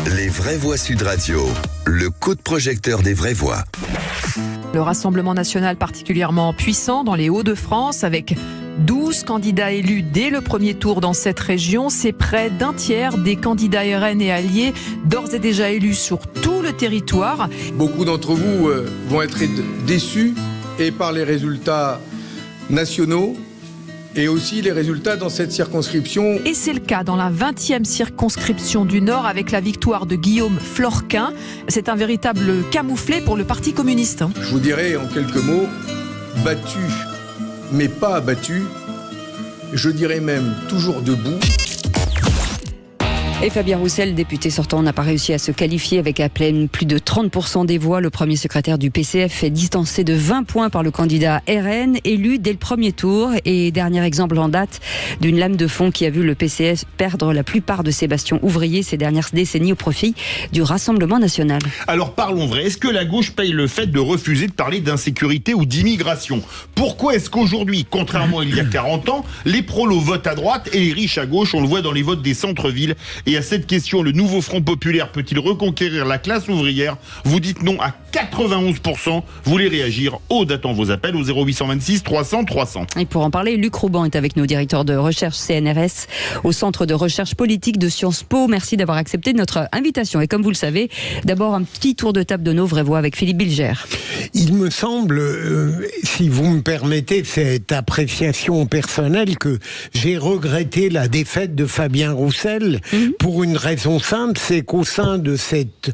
Les vraies voix Sud Radio, le coup de projecteur des vraies voix. Le Rassemblement national particulièrement puissant dans les Hauts-de-France avec 12 candidats élus dès le premier tour dans cette région. C'est près d'un tiers des candidats RN et alliés d'ores et déjà élus sur tout le territoire. Beaucoup d'entre vous vont être déçus et par les résultats nationaux et aussi les résultats dans cette circonscription. Et c'est le cas dans la 20e circonscription du Nord avec la victoire de Guillaume Florquin. C'est un véritable camouflet pour le Parti communiste. Je vous dirais en quelques mots, battu mais pas abattu, je dirais même toujours debout. Et Fabien Roussel, député sortant, n'a pas réussi à se qualifier avec à peine plus de 30% des voix. Le premier secrétaire du PCF est distancé de 20 points par le candidat RN, élu dès le premier tour. Et dernier exemple en date d'une lame de fond qui a vu le PCF perdre la plupart de ses bastions ouvriers ces dernières décennies au profit du Rassemblement national. Alors parlons vrai, est-ce que la gauche paye le fait de refuser de parler d'insécurité ou d'immigration ? Pourquoi est-ce qu'aujourd'hui, contrairement à il y a 40 ans, les prolos votent à droite et les riches à gauche, on le voit dans les votes des centres-villes ? Et à cette question, le nouveau Front populaire peut-il reconquérir la classe ouvrière ? Vous dites non à 91%. Vous voulez réagir ? Aude attend vos appels au 0826 300 300. Et pour en parler, Luc Rouban est avec nous, directeur de recherche CNRS au Centre de recherche politique de Sciences Po. Merci d'avoir accepté notre invitation. Et comme vous le savez, d'abord un petit tour de table de nos vraies voix avec Philippe Bilger. Il me semble, si vous me permettez cette appréciation personnelle, que j'ai regretté la défaite de Fabien Roussel pour une raison simple, c'est qu'au sein de cet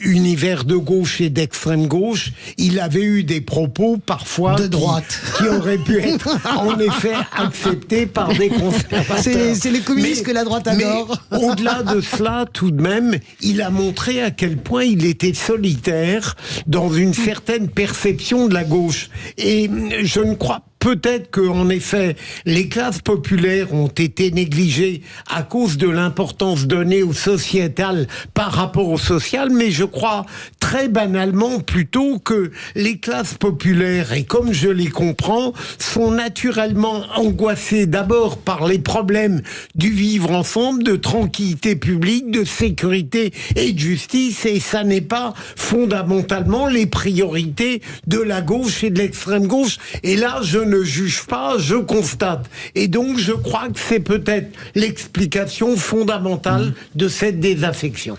univers de gauche et d'extrême gauche, il avait eu des propos parfois de droite qui auraient pu être en effet acceptés par des conservateurs. C'est les communistes que la droite adore. Mais au-delà de cela, tout de même, il a montré à quel point il était solitaire dans une certaine perception de la gauche. Et je ne crois pas. Peut-être qu'en effet, les classes populaires ont été négligées à cause de l'importance donnée au sociétal par rapport au social, mais je crois très banalement plutôt que les classes populaires, et comme je les comprends, sont naturellement angoissées d'abord par les problèmes du vivre ensemble, de tranquillité publique, de sécurité et de justice, et ça n'est pas fondamentalement les priorités de la gauche et de l'extrême gauche. Et là, je ne juge pas, je constate. Et donc, je crois que c'est peut-être l'explication fondamentale de cette désaffection.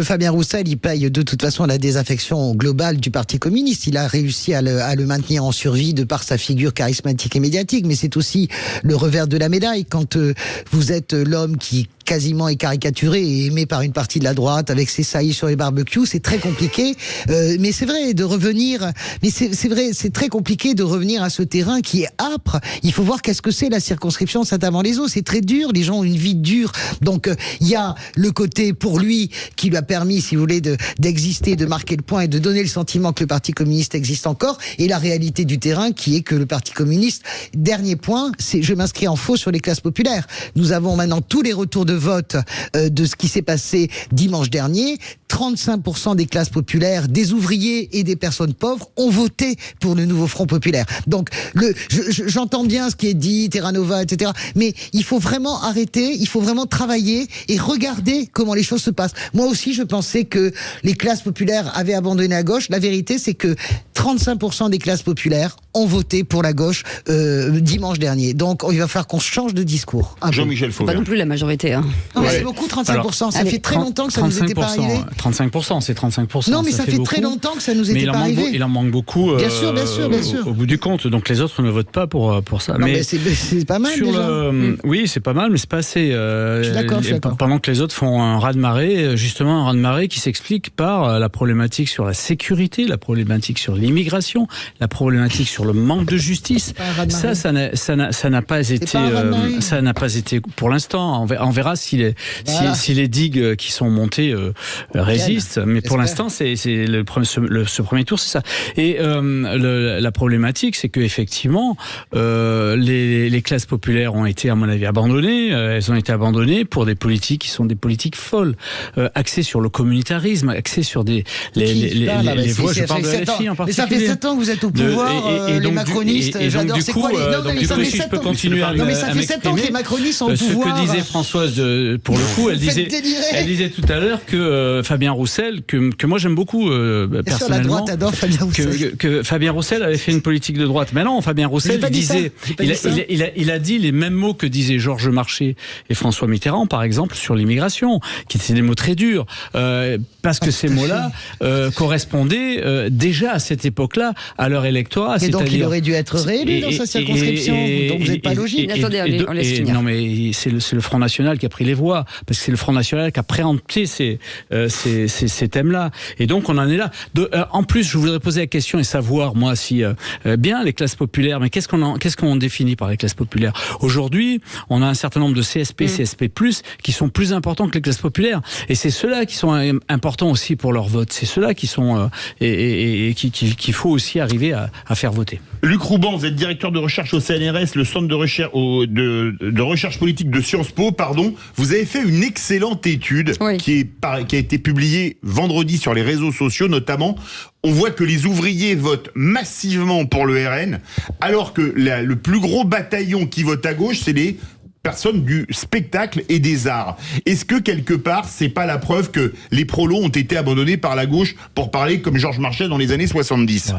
Fabien Roussel, il paye de toute façon la désaffection globale du Parti communiste. Il a réussi à le maintenir en survie de par sa figure charismatique et médiatique, mais c'est aussi le revers de la médaille. Quand vous êtes l'homme qui quasiment est caricaturé et aimé par une partie de la droite avec ses saillies sur les barbecues, c'est très compliqué. Mais c'est vrai de revenir. Mais c'est vrai, c'est très compliqué de revenir à ce terrain qui est âpre. Il faut voir qu'est-ce que c'est la circonscription Saint-Amand-les-Eaux. C'est très dur. Les gens ont une vie dure. Donc il y a le côté pour lui qui lui a permis, si vous voulez, d'exister, de marquer le point et de donner le sentiment que le Parti communiste existe encore. Et la réalité du terrain qui est que le Parti communiste. Dernier point, c'est je m'inscris en faux sur les classes populaires. Nous avons maintenant tous les retours de vote de ce qui s'est passé dimanche dernier. 35% des classes populaires, des ouvriers et des personnes pauvres ont voté pour le nouveau Front populaire. Donc, j'entends bien ce qui est dit, Terra Nova, etc. Mais il faut vraiment arrêter, il faut vraiment travailler et regarder comment les choses se passent. Moi aussi, je pensais que les classes populaires avaient abandonné la gauche. La vérité, c'est que 35% des classes populaires ont voté pour la gauche dimanche dernier. Donc, il va falloir qu'on change de discours. Jean-Michel Fauvergue. Pas non plus la majorité. Hein. Non, mais c'est beaucoup, 35%. Alors, ça fait très longtemps que ça nous était pas arrivé. 35%, c'est 35%. Non, mais ça fait très longtemps que ça nous était pas arrivé. Il en manque beaucoup. Bien sûr. Au bout du compte. Donc les autres ne votent pas pour ça. Non, mais c'est pas mal déjà. Oui, c'est pas mal, mais c'est pas assez. Je suis d'accord. Pendant que les autres font un raz-de-marée, justement un raz-de-marée qui s'explique par la problématique sur la sécurité, la problématique sur l'immigration, la problématique sur le manque de justice. Ça n'a pas été pour l'instant. On verra si les digues qui sont montées résistent, mais pour l'instant ce premier tour c'est ça. Et la problématique c'est que effectivement les classes populaires ont été à mon avis abandonnées. Elles ont été abandonnées pour des politiques qui sont des politiques folles, axées sur le communautarisme, axées sur les voix. Je parle de LFI en particulier. Mais ça fait 7 ans que vous êtes au pouvoir. les macronistes. J'adore. C'est quoi les... Non, mais ça fait 7 ans. Non, mais ça fait 7 ans que les macronistes sont au pouvoir. Ce que disait Françoise, pour le coup, elle disait tout à l'heure que Fabien Roussel, que moi j'aime beaucoup personnellement. Sur la droite adore Fabien Roussel. Que Fabien Roussel avait fait une politique de droite. Mais non, Fabien Roussel disait, il a dit les mêmes mots que disaient Georges Marchais et François Mitterrand, par exemple, sur l'immigration, qui étaient des mots très durs, parce que ces mots-là correspondaient déjà à cette époque-là à leur électorat. Et donc il aurait dû être réélu dans sa circonscription. Donc vous n'êtes pas logique. Attendez, on laisse finir. Non, mais c'est le Front National qui a pris les voix, parce que c'est le Front National qui a préempté ces thèmes-là. Et donc on en est là. En plus, je voudrais poser la question et savoir, moi, si bien les classes populaires, mais qu'est-ce qu'on définit par les classes populaires? Aujourd'hui, on a un certain nombre de CSP, CSP+, qui sont plus importants que les classes populaires. Et c'est ceux-là qui sont importants aussi pour leur vote. C'est ceux-là qui sont qu'il faut aussi arriver à faire voter. Luc Rouban, vous êtes directeur de recherche au CNRS, le centre de recherche politique de Sciences Po, pardon. Vous avez fait une excellente étude qui a été publiée vendredi sur les réseaux sociaux, notamment. On voit que les ouvriers votent massivement pour le RN, alors que le plus gros bataillon qui vote à gauche, c'est les personnes du spectacle et des arts. Est-ce que quelque part, c'est pas la preuve que les prolos ont été abandonnés par la gauche, pour parler comme Georges Marchais dans les années 70 ?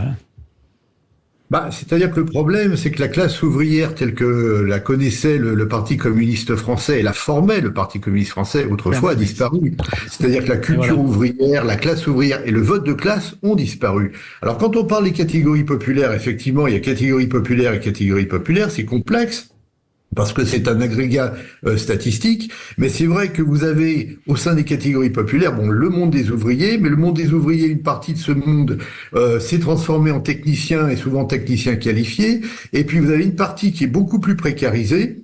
C'est-à-dire que le problème, c'est que la classe ouvrière telle que la connaissait le Parti communiste français et la formait le Parti communiste français autrefois a disparu. C'est-à-dire que la culture ouvrière, la classe ouvrière et le vote de classe ont disparu. Alors quand on parle des catégories populaires, effectivement, il y a catégories populaires et catégories populaires, c'est complexe. Parce que c'est un agrégat statistique, mais c'est vrai que vous avez au sein des catégories populaires, le monde des ouvriers, mais le monde des ouvriers, une partie de ce monde s'est transformé en technicien et souvent technicien qualifié, et puis vous avez une partie qui est beaucoup plus précarisée,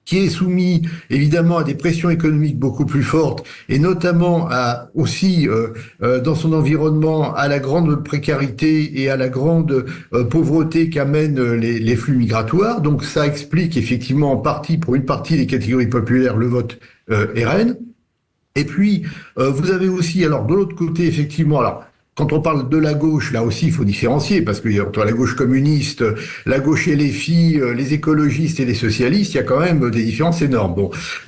qui est soumis évidemment à des pressions économiques beaucoup plus fortes, et notamment aussi dans son environnement à la grande précarité et à la grande pauvreté qu'amènent les flux migratoires. Donc ça explique effectivement en partie, pour une partie des catégories populaires, le vote RN. Et puis vous avez aussi, alors de l'autre côté, effectivement, quand on parle de la gauche, là aussi, il faut différencier, parce que entre la gauche communiste, la gauche LFI, les écologistes et les socialistes, il y a quand même des différences énormes.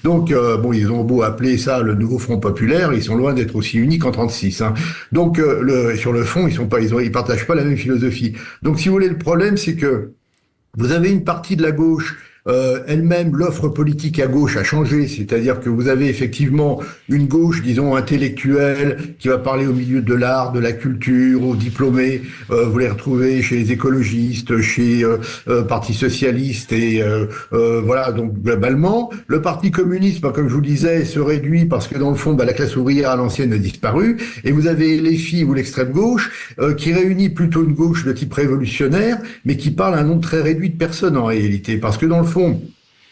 Donc, ils ont beau appeler ça le nouveau Front populaire, ils sont loin d'être aussi uniques en 36. Donc, sur le fond, ils partagent pas la même philosophie. Donc, si vous voulez, le problème, c'est que vous avez une partie de la gauche. Elle-même, l'offre politique à gauche a changé, c'est-à-dire que vous avez effectivement une gauche, disons, intellectuelle, qui va parler au milieu de l'art, de la culture, aux diplômés. Vous les retrouvez chez les écologistes, chez Parti socialiste, et voilà, donc globalement. Le Parti communiste, comme je vous le disais, se réduit parce que dans le fond, la classe ouvrière à l'ancienne a disparu, et vous avez les filles ou l'extrême gauche, qui réunit plutôt une gauche de type révolutionnaire, mais qui parle à un nombre très réduit de personnes en réalité, parce que dans le fond,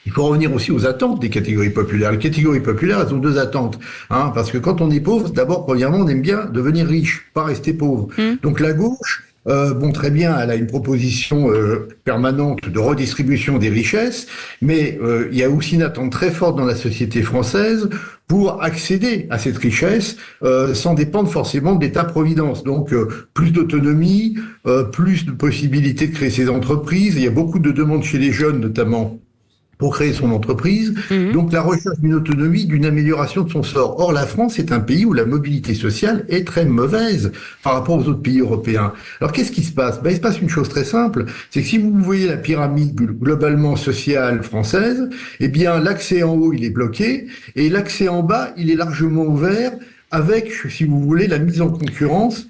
il faut revenir aussi aux attentes des catégories populaires. Les catégories populaires, elles ont deux attentes. Parce que quand on est pauvre, d'abord, premièrement, on aime bien devenir riche, pas rester pauvre. Donc la gauche, très bien, elle a une proposition permanente de redistribution des richesses, mais il y a aussi une attente très forte dans la société française pour accéder à cette richesse sans dépendre forcément de l'État-providence. Donc plus d'autonomie, plus de possibilités de créer ses entreprises. Il y a beaucoup de demandes chez les jeunes, notamment, pour créer son entreprise, donc la recherche d'une autonomie, d'une amélioration de son sort. Or, la France est un pays où la mobilité sociale est très mauvaise par rapport aux autres pays européens. Alors, qu'est-ce qui se passe ? Il se passe une chose très simple, c'est que si vous voyez la pyramide globalement sociale française, eh bien, l'accès en haut, il est bloqué, et l'accès en bas, il est largement ouvert avec, si vous voulez, la mise en concurrence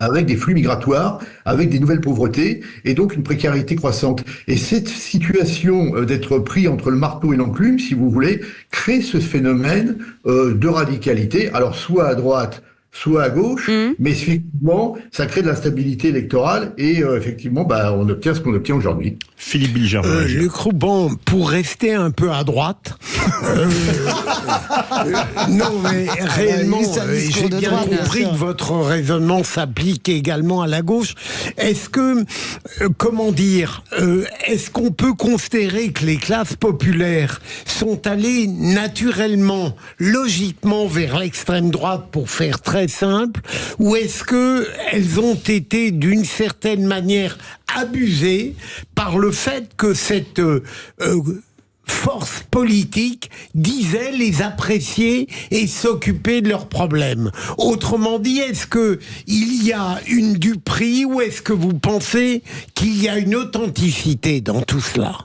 avec des flux migratoires, avec des nouvelles pauvretés, et donc une précarité croissante. Et cette situation d'être pris entre le marteau et l'enclume, si vous voulez, crée ce phénomène de radicalité, alors soit à droite, soit à gauche, mais effectivement, ça crée de l'instabilité électorale, et effectivement, on obtient ce qu'on obtient aujourd'hui. Philippe Bilger. Luc Rouban, pour rester un peu à droite, non mais réellement, j'ai bien compris que votre raisonnement s'applique également à la gauche. Est-ce que, est-ce qu'on peut considérer que les classes populaires sont allées naturellement, logiquement vers l'extrême droite, pour faire très simple, ou est-ce que elles ont été d'une certaine manière abusé par le fait que cette force politique disait les apprécier et s'occuper de leurs problèmes. Autrement dit, est-ce que il y a une duperie ou est-ce que vous pensez qu'il y a une authenticité dans tout cela ?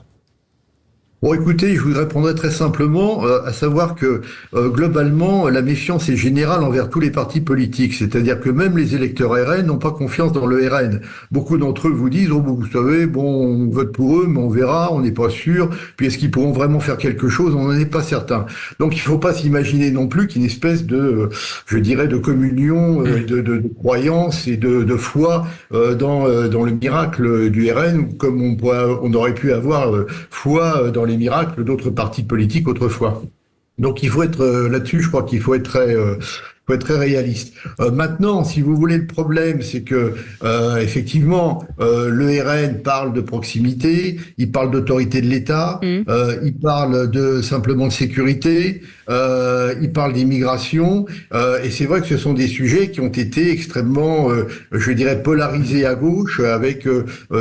Bon, écoutez, je vous répondrai très simplement, à savoir que globalement, la méfiance est générale envers tous les partis politiques. C'est-à-dire que même les électeurs RN n'ont pas confiance dans le RN. Beaucoup d'entre eux vous disent, oh, vous savez, bon, on vote pour eux, mais on verra, on n'est pas sûr. Puis est-ce qu'ils pourront vraiment faire quelque chose ? On n'en est pas certain. Donc il ne faut pas s'imaginer non plus qu'une espèce de, je dirais, de communion, de croyance et de foi dans le miracle du RN, comme on aurait pu avoir foi dans les miracles d'autres partis politiques autrefois. Donc il faut être là-dessus, je crois qu'il faut être très réaliste. Maintenant, si vous voulez, le problème, c'est que effectivement, le RN parle de proximité, il parle d'autorité de l'État, il parle simplement de sécurité, il parle d'immigration, et c'est vrai que ce sont des sujets qui ont été extrêmement, je dirais, polarisés à gauche, avec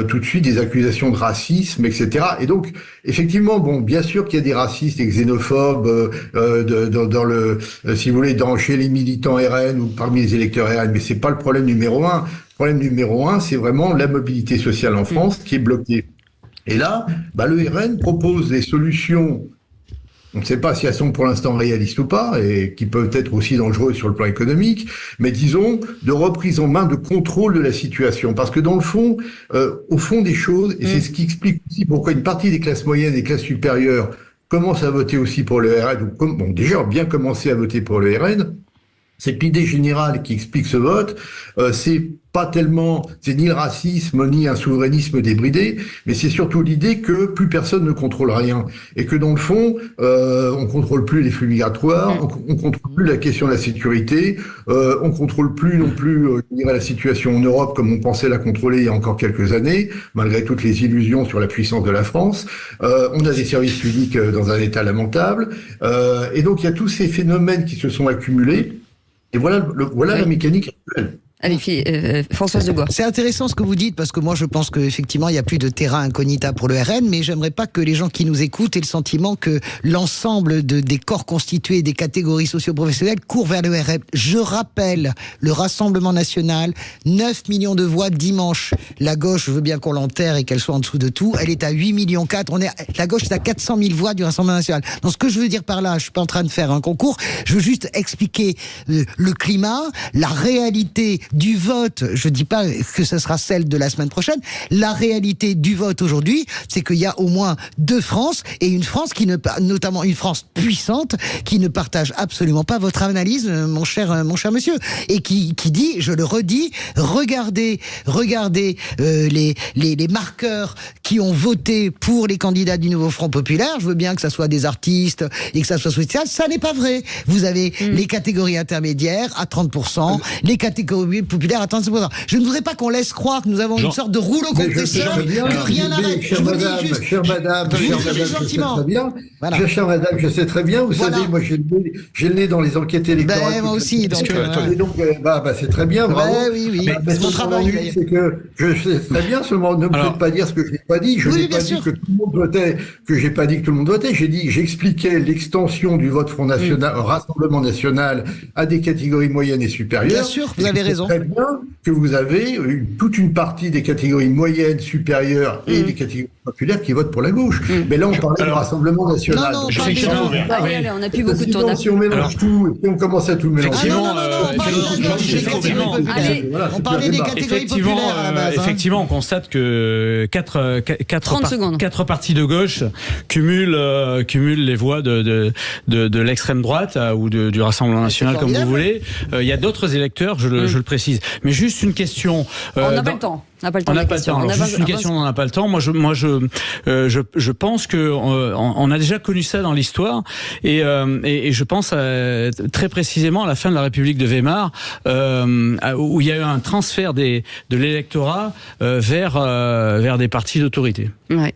tout de suite des accusations de racisme, etc. Et donc, effectivement, bon, bien sûr qu'il y a des racistes et xénophobes dans le, si vous voulez, chez les militants RN ou parmi les électeurs RN, mais c'est pas le problème numéro un. Le problème numéro un, c'est vraiment la mobilité sociale en France qui est bloquée. Et là, le RN propose des solutions. On ne sait pas si elles sont pour l'instant réalistes ou pas, et qui peuvent être aussi dangereuses sur le plan économique, mais disons, de reprise en main, de contrôle de la situation. Parce que dans le fond, au fond des choses, et c'est ce qui explique aussi pourquoi une partie des classes moyennes et des classes supérieures commencent à voter aussi pour le RN, ou déjà bien commencé à voter pour le RN, c'est que l'idée générale qui explique ce vote, c'est ni le racisme, ni un souverainisme débridé, mais c'est surtout l'idée que plus personne ne contrôle rien. Et que dans le fond, on contrôle plus les flux migratoires, on contrôle plus la question de la sécurité, on contrôle plus non plus, je dirais, la situation en Europe comme on pensait la contrôler il y a encore quelques années, malgré toutes les illusions sur la puissance de la France. On a des services publics dans un état lamentable. Et donc il y a tous ces phénomènes qui se sont accumulés. Et voilà la mécanique actuelle. Allez, Françoise de Gois. C'est intéressant ce que vous dites, parce que moi je pense qu'effectivement il n'y a plus de terrain incognita pour le RN, mais j'aimerais pas que les gens qui nous écoutent aient le sentiment que l'ensemble des corps constitués, des catégories socio-professionnelles courent vers le RN. Je rappelle le Rassemblement National, 9 millions de voix dimanche. La gauche, je veux bien qu'on l'enterre et qu'elle soit en dessous de tout, elle est à 8 millions 4. La gauche est à 400 000 voix du Rassemblement National. Donc ce que je veux dire par là, je suis pas en train de faire un concours, je veux juste expliquer le climat, la réalité du vote. Je dis pas que ce sera celle de la semaine prochaine. La réalité du vote aujourd'hui, c'est qu'il y a au moins deux France, et une France notamment une France puissante, qui ne partage absolument pas votre analyse, mon cher monsieur, et qui dit, je le redis, regardez les marqueurs qui ont voté pour les candidats du Nouveau Front Populaire. Je veux bien que ça soit des artistes et que ça soit social. Ça n'est pas vrai. Vous avez les catégories intermédiaires à 30%, les catégories populaires à 35%. Je ne voudrais pas qu'on laisse croire que nous avons une sorte de rouleau compresseur, que rien n'arrête. Chère madame, je sais très bien. Vous savez, moi j'ai le nez dans les enquêtes électorales. Moi aussi. Donc, c'est très bien, bravo. Oui. Mais mon travail, c'est que je sais très bien, seulement ne me faites pas dire ce que je n'ai pas dit. Je n'ai pas dit que tout le monde votait, j'ai pas dit que tout le monde votait. J'expliquais l'extension du vote Front National, Rassemblement National à des catégories moyennes et supérieures. Bien sûr, vous avez raison. Très bien que vous avez toute une partie des catégories moyennes, supérieures et des catégories populaires qui votent pour la gauche. Mais là, on parlait du Rassemblement National. Non, on n'a plus beaucoup de temps. Si on mélange tout, et on commence à tout mélanger. On parlait des catégories populaires à la base. Effectivement, on constate que quatre partis de gauche cumulent les voix de l'extrême droite ou du Rassemblement National, comme vous voulez. Il y a d'autres électeurs, je le précise. Mais juste une question. On n'a pas le temps. On n'a pas le temps. Juste une question, on n'a pas le temps. Moi, je pense que on a déjà connu ça dans l'histoire, et je pense très précisément à la fin de la République de Weimar, où il y a eu un transfert de l'électorat vers des partis d'autorité. Ouais.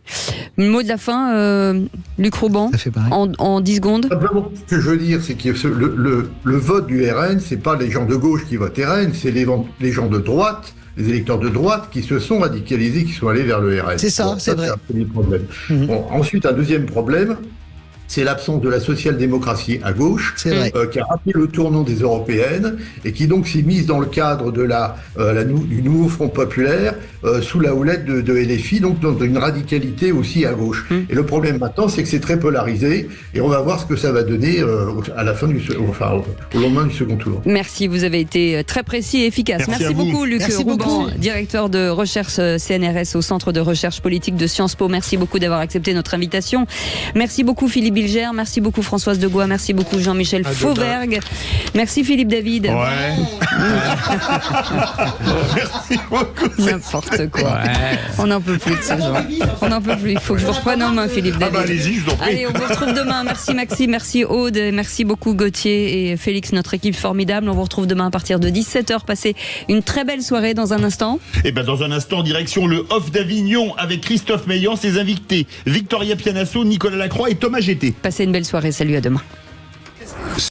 Mot de la fin, Luc Rouban, en 10 secondes. Simplement, ce que je veux dire, c'est que le vote du RN, c'est pas les gens de gauche qui votent RN, c'est les gens de droite des électeurs de droite qui se sont radicalisés, qui sont allés vers le RN. C'est ça, c'est vrai. C'est un premier problème. Bon, ensuite, un deuxième problème, c'est l'absence de la social-démocratie à gauche, qui a rappelé le tournant des européennes et qui donc s'est mise dans le cadre de du nouveau Front populaire sous la houlette de LFI, donc dans une radicalité aussi à gauche. Et le problème maintenant, c'est que c'est très polarisé et on va voir ce que ça va donner à la fin au lendemain du second tour. Merci, vous avez été très précis et efficace. Merci beaucoup, Luc Rouban, directeur de recherche CNRS au Centre de recherche politique de Sciences Po. Merci beaucoup d'avoir accepté notre invitation. Merci beaucoup, Philippe Bilger, merci beaucoup Françoise Degois, merci beaucoup Jean-Michel Fauvergue, merci Philippe David. Merci beaucoup. N'importe quoi. On n'en peut plus de ces gens. On n'en peut plus. Il faut que je vous reprenne en main, Philippe David. Allez-y, je vous en prie. Allez, on vous retrouve demain. Merci Maxime, merci Aude, merci beaucoup Gauthier et Félix, notre équipe formidable. On vous retrouve demain à partir de 17h. Passez une très belle soirée dans un instant. Et dans un instant, direction le Off d'Avignon avec Christophe Meillan, ses invités Victoria Pianasso, Nicolas Lacroix et Thomas Gété. Passez une belle soirée. Salut, à demain.